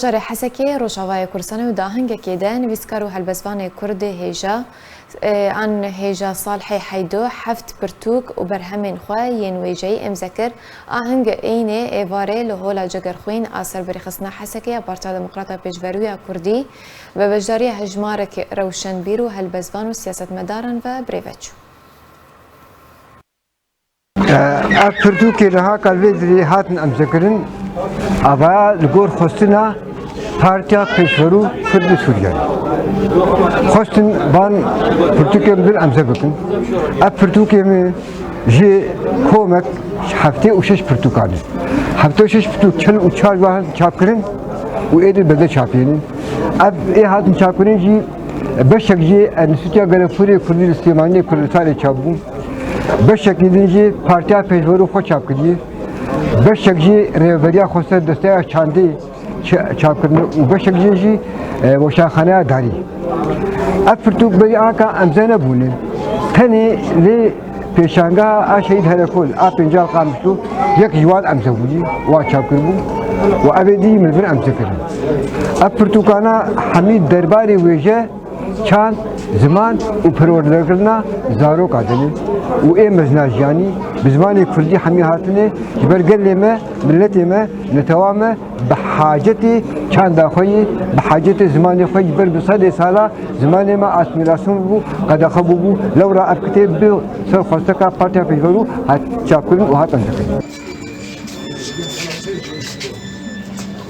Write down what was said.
جاری حسکی روشاوای کردستان و داهنگ کیده نویسکار و هلبزوان کرد هیجا عن هیجا صالح حیدو هفت پرتوک و برهمین خواه ینویجی امذکر آهنگ اینه ایواره لهولا جگرخوین آسر بریخصنا حسکی پارتا دموکراتا پیشوروی کردی و بجاری هجمارک روشنبیر و هلبزوان و سیاست مدارن و بریوچو. پرتوکی رها کالویزی هاتن امذکرن اول لگور خستنا پارتیا پیشورو کرد سوریه خستن بان پرتوکی مدل امذک بکن اب پرتوکی می جی کومک هفته و شش پرتوکانه هفته و شش پرتوک چل و چهار واحد چاپ کرن و ایدل بدل چاپینن اب ای هاتن چاپ کرن جی بشک جی انسوتیا گلفوری کردی استیمانی کردستان چاپون بشک ندیجی پارتیا پیشورو خود چاپ کردی بشک جی ریوریا خواسته دسته چاندی چاپ کردن و بشک جی وشاخانه داری افرتوک بری آنکا امزنه بونه تنی لی پیشانگاه آشید هرکول آپنجال قامشلو یک جواد امزه بودی و چاپ کردن و ابدی ملبن امزه کردن افرتوکانا حمید درباری ویژه چند زمان و پروردگارنا زارو کادنی و این مزناجیانی بزمانی کردی همی هاتنه جبرگل ما ملتی ما نتوامه بحاجتی چند داخلی بحاجت زمانی خوی جبر بصد سالا زمانی ما اسمیلاسیون بو قد خبو بو لورا اب کتاب بو سر خواسته که پارتیا پیشورو هات چاپ کردن و هات انتخاب